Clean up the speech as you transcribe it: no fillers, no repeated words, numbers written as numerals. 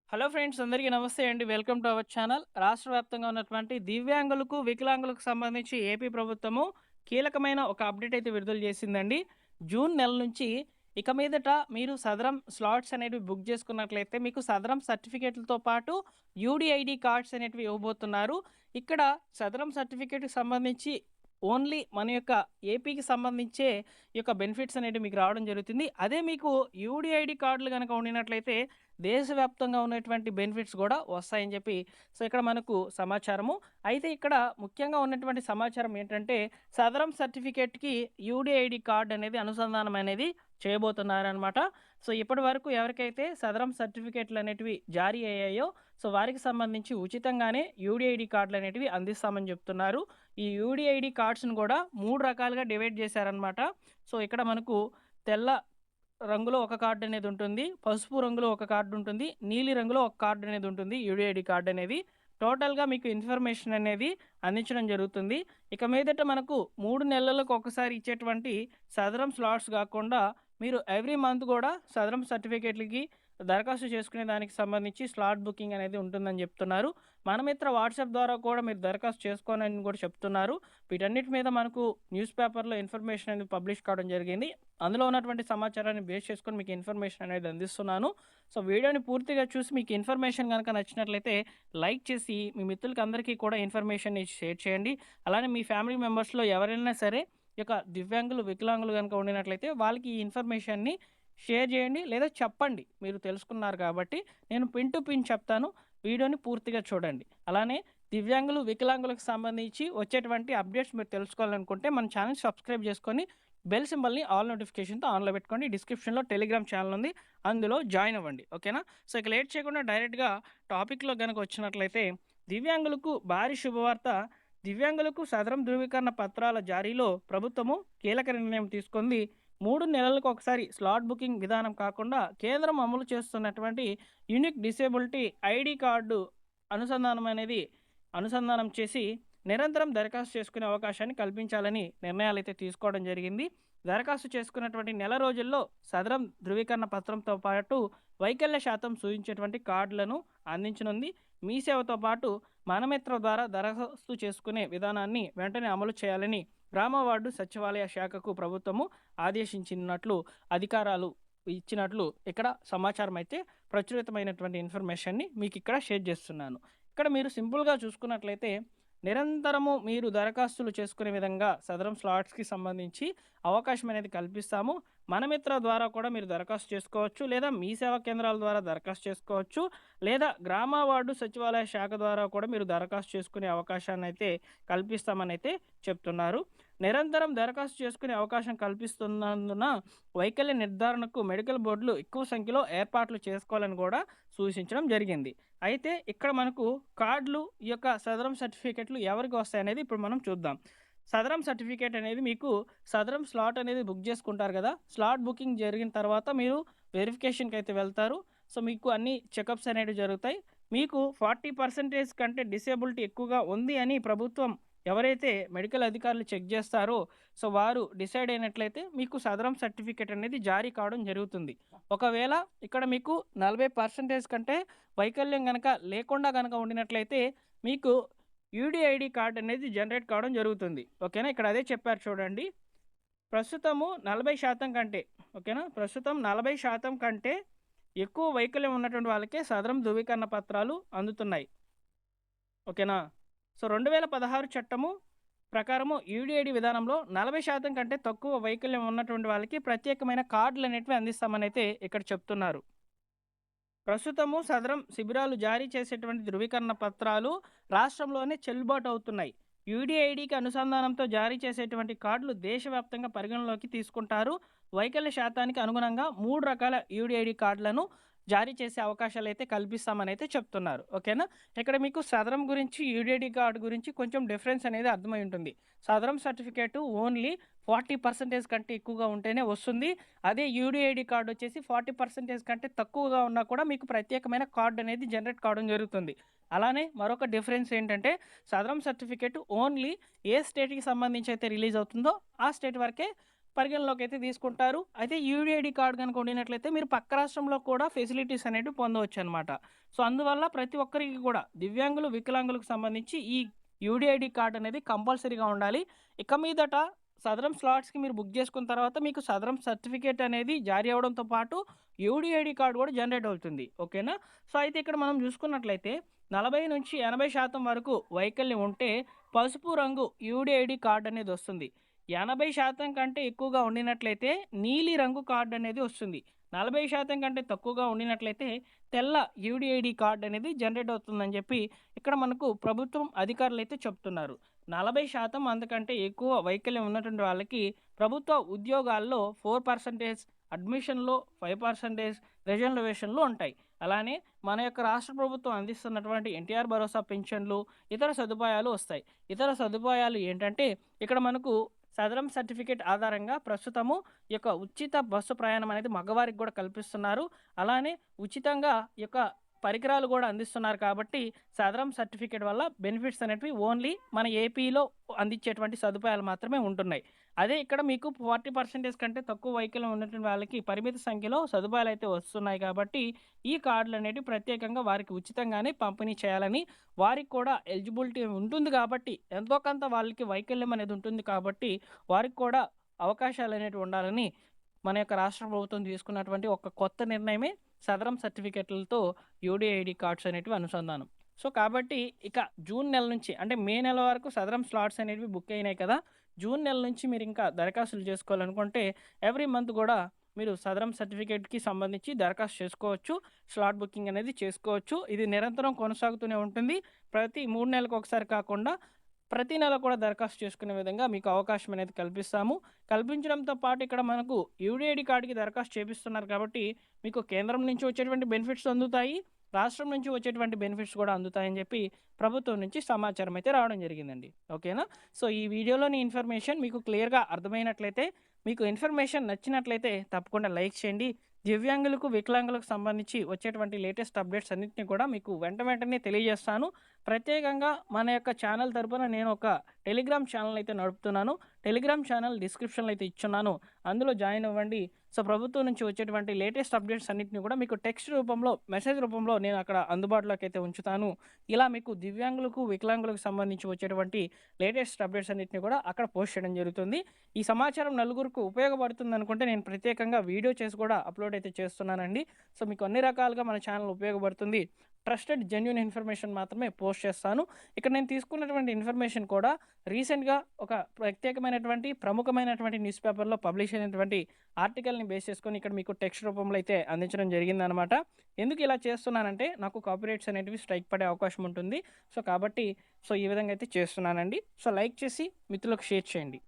Hello friends అందరికీ నమస్తే అండి. Welcome to our channel. రాష్ట్ర వ్యాప్తంగా ఉన్నటువంటి దివ్యాంగులకు, వికలాంగులకు సంబంధించి ఏపీ ప్రభుత్వము కీలకమైన ఒక అప్డేట్ అయితే విడుదల చేసిందండి. జూన్ నెల నుంచి ఇక మీదట మీరు సదరం స్లాట్స్ అనేటివి బుక్ చేసుకున్నట్లయితే మీకు సదరం సర్టిఫికేట్లతో పాటు యూడిఐడి కార్డ్స్ అనేటివి ఇవ్వబోతున్నారు. ఇక్కడ సదరం సర్టిఫికేట్‌కి సంబంధించి ఓన్లీ మన యొక్క ఏపీకి సంబంధించే ఈ యొక్క బెనిఫిట్స్ అనేటివి మీకు రావడం జరుగుతుంది. అదే మీకు యూడిఐడి కార్డులు గనక ఉండినట్లయితే దేశవ్యాప్తంగా ఉన్నటువంటి బెనిఫిట్స్ కూడా వస్తాయని చెప్పి ఇక్కడ మనకు సమాచారము. అయితే ఇక్కడ ముఖ్యంగా ఉన్నటువంటి సమాచారం ఏంటంటే సదరం సర్టిఫికేట్‌కి యూడీఐడీ కార్డ్ అనేది అనుసంధానం అనేది చేయబోతున్నారనమాట. ఇప్పటి వరకు ఎవరికైతే సదరం సర్టిఫికేట్లు అనేటివి జారీ అయ్యాయో వారికి సంబంధించి ఉచితంగానే యూడీఐడీ కార్డులు అనేటివి అందిస్తామని చెప్తున్నారు. ఈ యూడీఐడీ కార్డ్స్‌ను కూడా 3 రకాలుగా డివైడ్ చేశారనమాట. ఇక్కడ మనకు తెల్ల రంగులో ఒక కార్డ్ అనేది ఉంటుంది. పసుపు రంగులో ఒక కార్డ్ ఉంటుంది. నీలి రంగులో ఒక కార్డ్ అనేది ఉంటుంది. యూడీఐడీ కార్డ్ అనేది. టోటల్‌గా మీకు ఇన్ఫర్మేషన్ అనేది అందించడం జరుగుతుంది. ఇక మీదట మనకు 3 నెలలకు ఒకసారి ఇచ్చేటువంటి సదరం స్లాట్స్ గాకుండా మీరు ఎవ్రీ మంత్ గూడా సదరం సర్టిఫికేట్‌లకి దరఖాస్తు చేసుకునే దానికి సంబంధించి స్లాట్ బుకింగ్ అనేది ఉంటుందని జెప్తున్నారు. మన మిత్ర వాట్సాప్ ద్వారా కూడా మీరు దరఖాస్తు చేసుకోనని గూడా చెప్తున్నారు. వీటన్నిటి మీద మనకు న్యూస్ పేపర్‌లో ఇన్ఫర్మేషన్ అనేది పబ్లిష్ కావడం జరిగింది. అందులో ఉన్నటువంటి సమాచారాన్ని బేస్ చేసుకొని మీకు ఇన్ఫర్మేషన్ అనేది అందిస్తున్నాను. వీడియోని పూర్తిగా చూసి మీకు ఇన్ఫర్మేషన్ గనక నచ్చినట్లయితే లైక్ చేసి మీ మిత్రులకి అందరికీ కూడా ఇన్ఫర్మేషన్‌ని షేర్ చేయండి. అలానే మీ ఫ్యామిలీ మెంబర్స్‌లో ఎవరైనా సరే ఈ యొక్క దివ్యాంగులు, వికలాంగులు గనక ఉండినట్లయితే వాళ్ళకి ఈ ఇన్ఫర్మేషన్‌ని షేర్ చేయండి లేదా చెప్పండి. మీరు తెలుసుకున్నారు కాబట్టి నేను పిన్ టు పిన్ చెప్తాను. వీడియోని పూర్తిగా చూడండి. అలానే దివ్యాంగులు, వికలాంగులకు సంబంధించి వచ్చేటువంటి అప్డేట్స్ మీరు తెలుసుకోవాలనుకుంటే మన ఛానల్ సబ్స్క్రైబ్ చేసుకొని బెల్ సింబల్‌ని ఆల్ నోటిఫికేషన్‌తో ఆన్‌లో పెట్టుకోండి. డిస్క్రిప్షన్‌లో టెలిగ్రామ్ ఛానల్ ఉంది. అందులో జాయిన్ అవ్వండి. ఓకేనా? ఇక లేట్ చేయకుండా డైరెక్ట్‌గా టాపిక్‌లో గనక వచ్చినట్లయితే దివ్యాంగులకు భారీ శుభవార్త. దివ్యాంగులకు సదరం ధృవీకరణ పత్రాల జారీలో ప్రభుత్వము కీలక నిర్ణయం తీసుకుంది. 3 నెలలకు ఒకసారి స్లాట్ బుకింగ్ విధానం కాకుండా కేంద్రం అమలు చేస్తున్నటువంటి యూనిక్ డిసేబిలిటీ ఐడీ కార్డు అనుసంధానం అనేది అనుసంధానం చేసి నిరంతరం దరఖాస్తు చేసుకునే అవకాశాన్ని కల్పించాలని నిర్ణయాలైతే తీసుకోవడం జరిగింది. దరఖాస్తు చేసుకున్నటువంటి నెల రోజుల్లో సదరం ధృవీకరణ పత్రంతో పాటు వైకల్య శాతం సూచించేటువంటి కార్డులను అందించనుంది. మీ సేవతో పాటు మనమిత్ర ద్వారా దరఖాస్తు చేసుకునే విధానాన్ని వెంటనే అమలు చేయాలని గ్రామ వార్డు సచివాలయ శాఖకు ప్రభుత్వము ఆదేశించినట్లు అధికారాలు ఇచ్చినట్లు ఇక్కడ సమాచారం అయితే ప్రచురితమైనటువంటి ఇన్ఫర్మేషన్ని మీకు ఇక్కడ షేర్ చేస్తున్నాను. ఇక్కడ మీరు సింపుల్‌గా చూసుకున్నట్లయితే నిరంతరము మీరు దరఖాస్తులు చేసుకునే విధంగా సదరం స్లాట్స్‌కి సంబంధించి అవకాశం అనేది కల్పిస్తాము. మనమిత్ర ద్వారా కూడా మీరు దరఖాస్తు చేసుకోవచ్చు. లేదా మీ సేవా కేంద్రాల ద్వారా దరఖాస్తు చేసుకోవచ్చు. లేదా గ్రామ వార్డు సచివాలయ శాఖ ద్వారా కూడా మీరు దరఖాస్తు చేసుకునే అవకాశాన్నయితే కల్పిస్తామనైతే చెప్తున్నారు. నిరంతరం దరఖాస్తు చేసుకునే అవకాశం కల్పిస్తున్నందున వైకల్య నిర్ధారణకు మెడికల్ బోర్డులు ఎక్కువ సంఖ్యలో ఏర్పాట్లు చేసుకోవాలని కూడా సూచించడం జరిగింది. అయితే ఇక్కడ మనకు కార్డులు ఈ యొక్క సదరం సర్టిఫికేట్లు ఎవరికి వస్తాయనేది ఇప్పుడు మనం చూద్దాం. సదరం సర్టిఫికేట్ అనేది మీకు సదరం స్లాట్ అనేది బుక్ చేసుకుంటారు కదా! స్లాట్ బుకింగ్ జరిగిన తర్వాత మీరు వెరిఫికేషన్‌కి అయితే వెళ్తారు. మీకు అన్ని చెకప్స్ అనేటివి జరుగుతాయి. మీకు 40% కంటే డిసేబిలిటీ ఎక్కువగా ఉంది అని ప్రభుత్వం ఎవరైతే మెడికల్ అధికారులు చెక్ చేస్తారో వారు డిసైడ్ అయినట్లయితే మీకు సదరం సర్టిఫికేట్ అనేది జారీ కావడం జరుగుతుంది. ఒకవేళ ఇక్కడ మీకు 40% కంటే వైకల్యం గనక లేకుండా గనక ఉండినట్లయితే మీకు యూడీఐడీ కార్డ్ అనేది జనరేట్ కావడం జరుగుతుంది. ఓకేనా? ఇక్కడ అదే చెప్పారు చూడండి. ప్రస్తుతము 40% కంటే ఓకేనా? ప్రస్తుతం 40% కంటే ఎక్కువ వైకల్యం ఉన్నటువంటి వాళ్ళకే సదరం ధృవీకరణ పత్రాలు అందుతున్నాయి. ఓకేనా? 2016 చట్టము ప్రకారము యూడీఐడీ విధానంలో 40% కంటే తక్కువ వైకల్యం ఉన్నటువంటి వాళ్ళకి ప్రత్యేకమైన కార్డులనేటివి అందిస్తామనైతే ఇక్కడ చెప్తున్నారు. ప్రస్తుతము సదరం శిబిరాలు జారీ చేసేటువంటి ధృవీకరణ పత్రాలు రాష్ట్రంలోనే చెల్లుబాటు అవుతున్నాయి. యూడీఐడీకి అనుసంధానంతో జారీ చేసేటువంటి కార్డులు దేశవ్యాప్తంగా పరిగణలోకి తీసుకుంటారు. వైకల్య శాతానికి అనుగుణంగా 3 రకాల యూడీఐడీ కార్డులను జారీ చేసే అవకాశాలైతే కల్పిస్తామనైతే చెప్తున్నారు. ఓకేనా? ఇక్కడ మీకు సదరం గురించి, యూడీఐడీ కార్డ్ గురించి కొంచెం డిఫరెన్స్ అనేది అర్థమై ఉంటుంది. సదరం సర్టిఫికేటు ఓన్లీ 40% కంటే ఎక్కువగా ఉంటేనే వస్తుంది. అదే యూడీఐడీ కార్డ్ వచ్చేసి 40% కంటే తక్కువగా ఉన్నా కూడా మీకు ప్రత్యేకమైన కార్డ్ అనేది జనరేట్ కావడం జరుగుతుంది. అలానే మరొక డిఫరెన్స్ ఏంటంటే సదరం సర్టిఫికేట్ ఓన్లీ ఏ స్టేట్‌కి సంబంధించి అయితే రిలీజ్ అవుతుందో ఆ స్టేట్ వరకే పరిగణలోకి అయితే తీసుకుంటారు. అయితే యూడీఐడీ కార్డ్ గనుక ఉండినట్లయితే మీరు పక్క రాష్ట్రంలో కూడా ఫెసిలిటీస్ అనేటివి పొందవచ్చనమాట. సో, అందువల్ల ప్రతి ఒక్కరికి కూడా దివ్యాంగులు, వికలాంగులకు సంబంధించి ఈ యూడీఐడీ కార్డ్ అనేది కంపల్సరీగా ఉండాలి. ఇక మీదట సదరం స్లాట్స్‌కి మీరు బుక్ చేసుకున్న తర్వాత మీకు సదరం సర్టిఫికేట్ అనేది జారీ అవ్వడంతో పాటు యూడీఐడీ కార్డ్ కూడా జనరేట్ అవుతుంది. ఓకేనా? సో, అయితే ఇక్కడ మనం చూసుకున్నట్లయితే 40-80% వరకు వైకల్యం ఉంటే పసుపు రంగు యూడీఐడీ కార్డ్ అనేది వస్తుంది. 80% కంటే ఎక్కువగా ఉండినట్లయితే నీలి రంగు కార్డ్ అనేది వస్తుంది. 40% కంటే తక్కువగా ఉండినట్లయితే తెల్ల యూడీఐడీ కార్డ్ అనేది జనరేట్ అవుతుందని చెప్పి ఇక్కడ మనకు ప్రభుత్వం అధికారులైతే చెప్తున్నారు. 40% అంతకంటే ఎక్కువ వైకల్యం ఉన్నటువంటి వాళ్ళకి ప్రభుత్వ ఉద్యోగాల్లో 4% అడ్మిషన్‌లో 5% రిజర్వేషన్‌లు ఉంటాయి. అలానే మన యొక్క రాష్ట్ర ప్రభుత్వం అందిస్తున్నటువంటి ఎన్టీఆర్ భరోసా పింఛన్లు, ఇతర సదుపాయాలు వస్తాయి. ఇతర సదుపాయాలు ఏంటంటే ఇక్కడ మనకు సదరం సర్టిఫికేట్ ఆధారంగా ప్రస్తుతము ఈ యొక్క ఉచిత బస్సు ప్రయాణం అనేది మగవారికి కూడా కల్పిస్తున్నారు. అలానే ఉచితంగా ఈ యొక్క పరికరాలు కూడా అందిస్తున్నారు కాబట్టి సదరం సర్టిఫికేట్ వల్ల బెనిఫిట్స్ అనేటివి ఓన్లీ మన ఏపీలో అందించేటువంటి సదుపాయాలు మాత్రమే ఉంటున్నాయి. అదే ఇక్కడ మీకు 40% కంటే తక్కువ వైకల్యం ఉన్నటువంటి వాళ్ళకి పరిమిత సంఖ్యలో సదుపాయాలైతే వస్తున్నాయి కాబట్టి ఈ కార్డులనేటివి ప్రత్యేకంగా వారికి ఉచితంగానే పంపిణీ చేయాలని, వారికి కూడా ఎలిజిబిలిటీ ఉంటుంది కాబట్టి ఎంతో కొంత వాళ్ళకి వైకల్యం అనేది ఉంటుంది కాబట్టి వారికి కూడా అవకాశాలనేటివి ఉండాలని మన యొక్క రాష్ట్ర ప్రభుత్వం తీసుకున్నటువంటి ఒక కొత్త నిర్ణయమే సదరం సర్టిఫికేట్‌లతో యూడీఐడీ కార్డ్స్ అనేటివి అనుసంధానం. సో, కాబట్టి ఇక జూన్ నెల నుంచి అంటే మే నెల వరకు సదరం స్లాట్స్ అనేటివి బుక్ అయినాయి కదా! జూన్ నెల నుంచి మీరింకా దరఖాస్తులు చేసుకోవాలనుకుంటే ఎవ్రీ మంత్ గూడా మీరు సదరం సర్టిఫికేట్‌కి సంబంధించి దరఖాస్తు చేసుకోవచ్చు. స్లాట్ బుకింగ్ అనేది చేసుకోవచ్చు. ఇది నిరంతరం కొనసాగుతూనే ఉంటుంది. ప్రతి 3 నెలలకొకసారి కాకుండా ప్రతి నెల కూడా దరఖాస్తు చేసుకునే విధంగా మీకు అవకాశం అనేది కల్పిస్తాము. కల్పించడంతో పాటు ఇక్కడ మనకు యూడీఐడీ కార్డ్‌కి దరఖాస్తు చేపిస్తున్నారు కాబట్టి మీకు కేంద్రం నుంచి వచ్చేటువంటి బెనిఫిట్స్ అందుతాయి. రాష్ట్రం నుంచి వచ్చేటువంటి బెనిఫిట్స్ కూడా అందుతాయని చెప్పి ప్రభుత్వం నుంచి సమాచారం అయితే రావడం జరిగిందండి. ఓకేనా? సో, ఈ వీడియోలోని ఇన్ఫర్మేషన్ మీకు క్లియర్‌గా అర్థమైనట్లయితే, మీకు ఇన్ఫర్మేషన్ నచ్చినట్లయితే తప్పకుండా లైక్ చేయండి. దివ్యాంగులకు, వికలాంగులకు సంబంధించి వచ్చేటువంటి లేటెస్ట్ అప్డేట్స్ అన్నిటిని కూడా మీకు వెంటనే తెలియజేస్తాను. ప్రత్యేకంగా మన యొక్క ఛానల్ తరపున నేను ఒక టెలిగ్రామ్ ఛానల్ అయితే నడుపుతున్నాను. టెలిగ్రామ్ ఛానల్ డిస్క్రిప్షన్‌లో అయితే ఇచ్చున్నాను. అందులో జాయిన్ అవ్వండి. సో, ప్రభుత్వం నుంచి వచ్చేటువంటి లేటెస్ట్ అప్డేట్స్ అన్నిటిని కూడా మీకు టెక్స్ట్ రూపంలో, మెసేజ్ రూపంలో నేను అక్కడ అందుబాటులోకి అయితే ఉంచుతాను. ఇలా మీకు దివ్యాంగులకు, వికలాంగులకు సంబంధించి వచ్చేటువంటి లేటెస్ట్ అప్డేట్స్ అన్నిటిని కూడా అక్కడ పోస్ట్ చేయడం జరుగుతుంది. ఈ సమాచారం నలుగురికి ఉపయోగపడుతుందనుకుంటే నేను ప్రత్యేకంగా వీడియో చేసి కూడా అప్లోడ్ అయితే చేస్తున్నానండి. సో, మీకు అన్ని రకాలుగా మన ఛానల్ ఉపయోగపడుతుంది. ట్రస్టెడ్ జెన్యూన్ ఇన్ఫర్మేషన్ మాత్రమే పోస్ట్ చేస్తాను. ఇక్కడ నేను తీసుకున్నటువంటి ఇన్ఫర్మేషన్ కూడా రీసెంట్‌గా ఒక ప్రత్యేకమైనటువంటి, ప్రముఖమైనటువంటి న్యూస్ పేపర్‌లో పబ్లిష్ అయినటువంటి ఆర్టికల్‌ని బేస్ చేసుకొని ఇక్కడ మీకు టెక్స్ట్ రూపంలో అయితే అందించడం జరిగిందనమాట. ఎందుకు ఇలా చేస్తున్నానంటే నాకు కాపీరైట్స్ అనేటివి స్ట్రైక్ పడే అవకాశం ఉంటుంది. సో, కాబట్టి ఈ విధంగా అయితే చేస్తున్నానండి. సో, లైక్ చేసి మిత్రులకు షేర్ చేయండి.